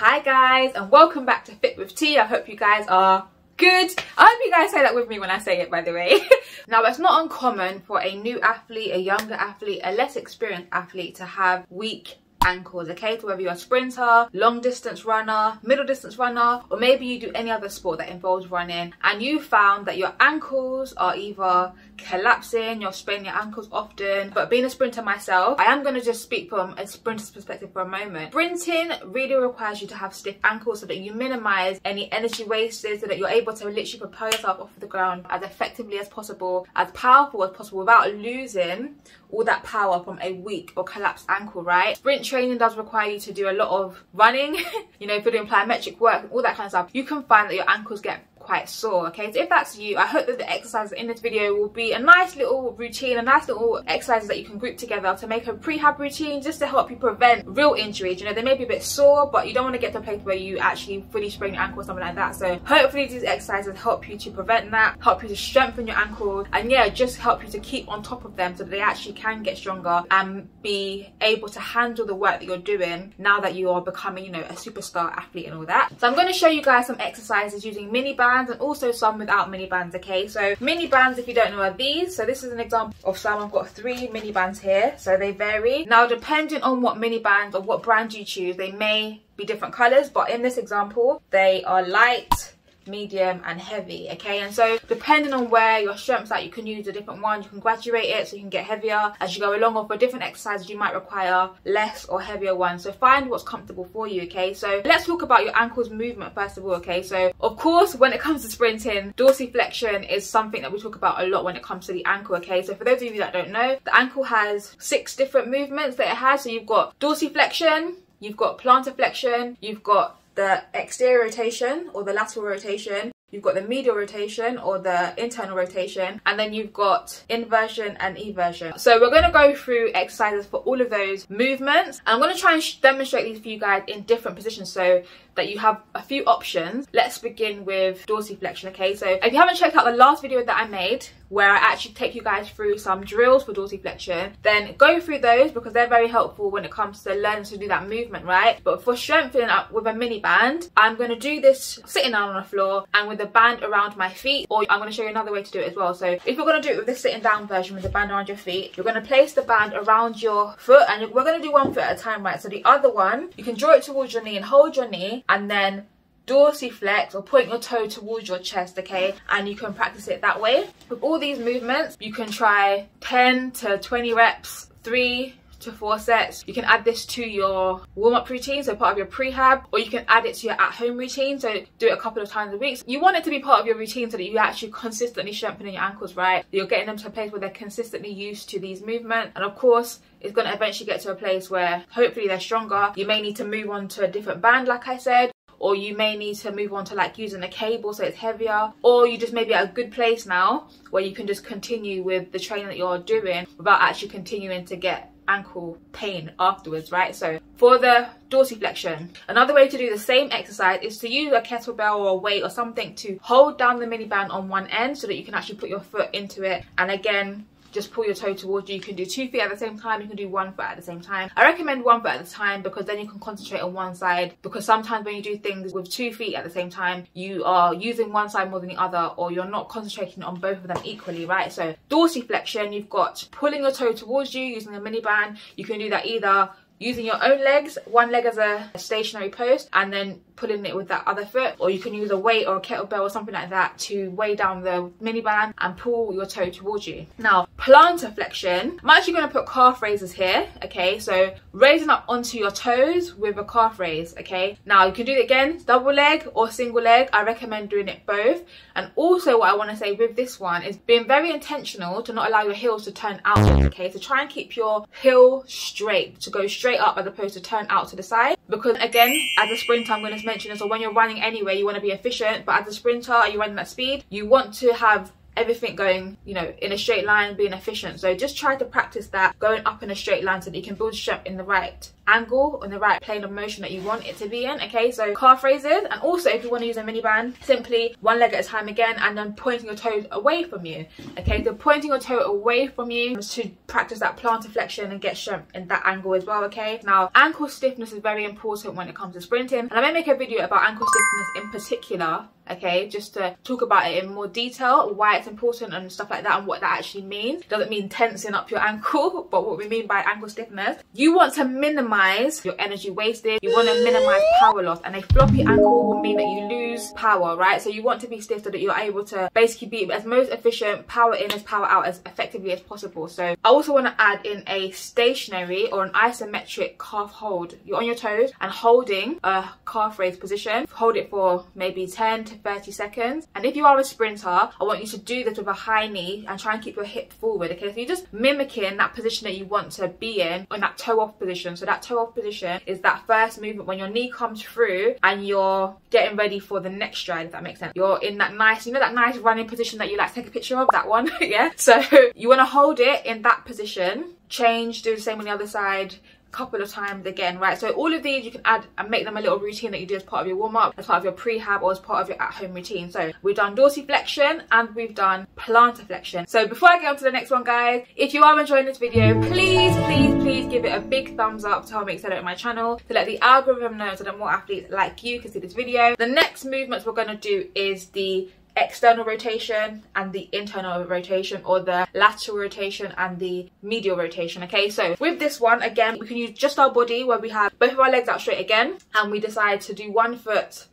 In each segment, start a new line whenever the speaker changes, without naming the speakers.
Hi guys, and welcome back to Fit with T. I hope you guys are good. I hope you guys say that with me when I say it, by the way. Now, it's not uncommon for a new athlete, a younger athlete, a less experienced athlete to have weak ankles, okay? So whether you're a sprinter, long distance runner, middle distance runner, or maybe you do any other sport that involves running, and you found that your ankles are either collapsing, you're spraining your ankles often. But being a sprinter myself, I am going to just speak from a sprinter's perspective for a moment. Sprinting really requires you to have stiff ankles so that you minimize any energy wasted, so that you're able to literally propel yourself off of the ground as effectively as possible, as powerful as possible, without losing all that power from a weak or collapsed ankle, right? Sprint training does require you to do a lot of running, you know, if you're doing plyometric work, all that kind of stuff. You can find that your ankles get quite sore, okay? So if that's you, I hope that the exercises in this video will be a nice little routine, a nice little exercises that you can group together to make a prehab routine, just to help you prevent real injuries. You know, they may be a bit sore, but you don't want to get to a place where you actually fully sprain your ankle or something like that. So hopefully these exercises help you to prevent that, help you to strengthen your ankles, and yeah, just help you to keep on top of them so that they actually can get stronger and be able to handle the work that you're doing now that you are becoming, you know, a superstar athlete and all that. So I'm going to show you guys some exercises using mini bands and also some without mini bands, okay? So mini bands, if you don't know, are these. So this is an example of some. I've got 3 mini bands here, so they vary. Now, depending on what mini band or what brand you choose, they may be different colors, but in this example they are light, medium and heavy, okay? And so depending on where your strength's at, you can use a different one. You can graduate it so you can get heavier as you go along, or for different exercises you might require less or heavier ones. So find what's comfortable for you, okay? So let's talk about your ankles movement first of all, okay? So of course, when it comes to sprinting, dorsiflexion is something that we talk about a lot when it comes to the ankle, okay? So for those of you that don't know, the ankle has 6 different movements that it has. So you've got dorsiflexion, you've got plantar flexion, you've got the exterior rotation or the lateral rotation, you've got the medial rotation or the internal rotation, and then you've got inversion and eversion. So we're going to go through exercises for all of those movements, and I'm going to try and demonstrate these for you guys in different positions so that you have a few options. Let's begin with dorsiflexion, okay? So if you haven't checked out the last video that I made where I actually take you guys through some drills for dorsiflexion, then go through those because they're very helpful when it comes to learning to do that movement, right? But for strengthening up with a mini band, I'm going to do this sitting down on the floor and with the band around my feet, or I'm going to show you another way to do it as well. So if you're going to do it with the sitting down version with the band around your feet, you're going to place the band around your foot, and we're going to do one foot at a time, right? So the other one, you can draw it towards your knee and hold your knee, and then dorsiflex or point your toe towards your chest, okay? And you can practice it that way. With all these movements, you can try 10 to 20 reps, 3 to 4 sets. You can add this to your warm-up routine, so part of your prehab, or you can add it to your at-home routine, so do it a couple of times a week. You want it to be part of your routine so that you actually consistently strengthening your ankles, right? You're getting them to a place where they're consistently used to these movements, and of course it's going to eventually get to a place where hopefully they're stronger. You may need to move on to a different band, like I said, or you may need to move on to like using a cable so it's heavier, or you just may be at a good place now where you can just continue with the training that you're doing without actually continuing to get ankle pain afterwards, right? So for the dorsiflexion, another way to do the same exercise is to use a kettlebell or a weight or something to hold down the mini band on one end so that you can actually put your foot into it, and again just pull your toe towards you. You can do 2 feet at the same time, you can do 1 foot at the same time. I recommend 1 foot at a time because then you can concentrate on one side, because sometimes when you do things with 2 feet at the same time, you are using one side more than the other, or you're not concentrating on both of them equally, right? So dorsiflexion, you've got pulling your toe towards you using a mini band. You can do that either using your own legs, one leg as a stationary post, and then pulling it with that other foot, or you can use a weight or a kettlebell or something like that to weigh down the mini band and pull your toe towards you. Now, plantar flexion, I'm actually going to put calf raises here, okay? So raising up onto your toes with a calf raise, okay? Now you can do it again, double leg or single leg. I recommend doing it both. And also what I want to say with this one is being very intentional to not allow your heels to turn outwards, okay? So try and keep your heel straight, to go straight up as opposed to turn out to the side, because again, as a sprinter, I'm going to mention this, or when you're running anyway, you want to be efficient, but as a sprinter, are you running at speed, you want to have everything going, you know, in a straight line, being efficient. So just try to practice that, going up in a straight line so that you can build strength in the right angle, on the right plane of motion that you want it to be in. Okay, so calf raises, and also if you want to use a mini band, simply one leg at a time again, and then pointing your toes away from you. Okay, so pointing your toe away from you to practice that plantar flexion and get strength in that angle as well. Okay, now ankle stiffness is very important when it comes to sprinting, and I may make a video about ankle stiffness in particular, okay, just to talk about it in more detail, why it's important and stuff like that, and what that actually means. It doesn't mean tensing up your ankle, but what we mean by ankle stiffness, you want to minimize your energy wasted, you want to minimize power loss, and a floppy ankle will mean that you lose power, right? So you want to be stiff so that you're able to basically be as most efficient, power in as power out, as effectively as possible. So I also want to add in a stationary or an isometric calf hold. You're on your toes and holding a calf raise position. Hold it for maybe 10 to 30 seconds, and if you are a sprinter, I want you to do this with a high knee and try and keep your hip forward. Okay, so you're just mimicking that position that you want to be in that toe off position. So that toe off position is that first movement when your knee comes through and you're getting ready for the next stride, if that makes sense. You're in that nice, you know, that nice running position that you like to take a picture of, that one. Yeah, so you want to hold it in that position, change, do the same on the other side, couple of times again, right? So all of these you can add and make them a little routine that you do as part of your warm-up, as part of your prehab, or as part of your at-home routine. So we've done dorsiflexion and we've done plantar flexion. So before I get on to the next one, guys, if you are enjoying this video, please give it a big thumbs up to help me accelerate my channel, to let the algorithm know so that more athletes like you can see this video. The next movements we're going to do is the external rotation and the internal rotation, or the lateral rotation and the medial rotation. Okay, so with this one, again, we can use just our body where we have both of our legs out straight again, and we decide to do one foot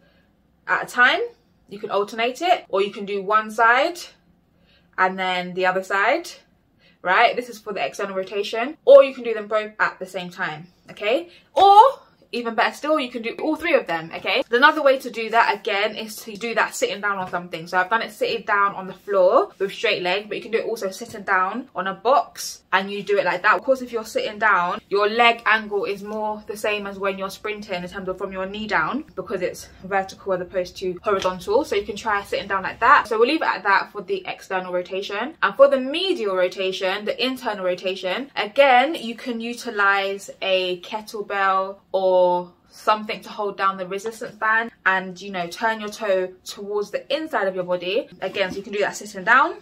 at a time. You can alternate it, or you can do one side and then the other side, right? This is for the external rotation, or you can do them both at the same time. Okay, or even better still, you can do all three of them. Okay, another way to do that again is to do that sitting down on something. So I've done it sitting down on the floor with straight leg, but you can do it also sitting down on a box, and you do it like that. Of course, if you're sitting down, your leg angle is more the same as when you're sprinting in terms of from your knee down, because it's vertical as opposed to horizontal. So you can try sitting down like that. So we'll leave it at that for the external rotation. And for the medial rotation, the internal rotation, again, you can utilize a kettlebell or something to hold down the resistance band, and, you know, turn your toe towards the inside of your body. Again, so you can do that sitting down,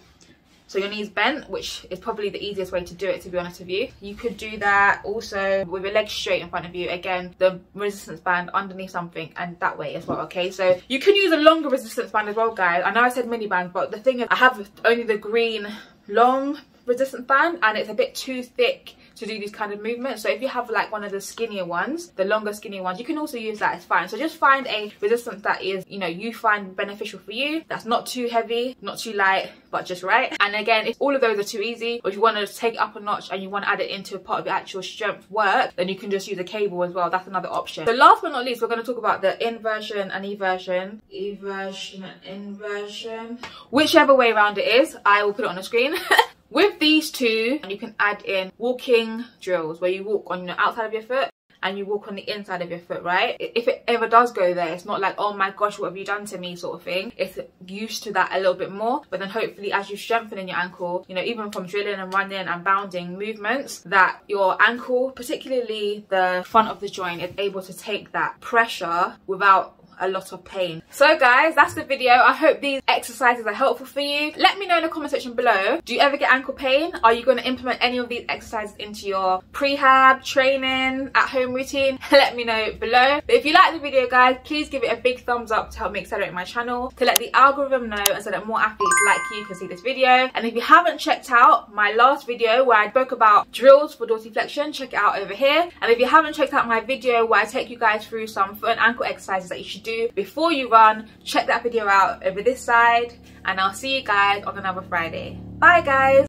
so your knees bent, which is probably the easiest way to do it, to be honest with you. You could do that also with your legs straight in front of you, again, the resistance band underneath something, and that way as well. Okay, so you can use a longer resistance band as well, guys. I know I said mini band, but the thing is, I have only the green long resistance band, and it's a bit too thick to do these kind of movements. So if you have like one of the skinnier ones, the longer skinnier ones, you can also use that, it's fine. So just find a resistance that is, you know, you find beneficial for you, that's not too heavy, not too light, but just right. And again, if all of those are too easy, or if you want to take it up a notch and you want to add it into a part of your actual strength work, then you can just use a cable as well. That's another option. So last but not least, we're going to talk about the inversion and eversion. Eversion and inversion, whichever way around it is, I will put it on the screen. With these two, you can add in walking drills where you walk on the outside of your foot and you walk on the inside of your foot, right? If it ever does go there, it's not like, oh my gosh, what have you done to me sort of thing. It's used to that a little bit more, but then hopefully as you strengthen in your ankle, you know, even from drilling and running and bounding movements, that your ankle, particularly the front of the joint, is able to take that pressure without a lot of pain. So guys, that's the video. I hope these exercises are helpful for you. Let me know in the comment section below, do you ever get ankle pain? Are you going to implement any of these exercises into your prehab, training, at home routine? Let me know below. But if you like the video, guys, please give it a big thumbs up to help me accelerate my channel, to let the algorithm know, and so that more athletes like you can see this video. And if you haven't checked out my last video where I spoke about drills for dorsiflexion, check it out over here. And if you haven't checked out my video where I take you guys through some foot and ankle exercises that you should do before you run, check that video out over this side, and I'll see you guys on another Friday. Bye guys.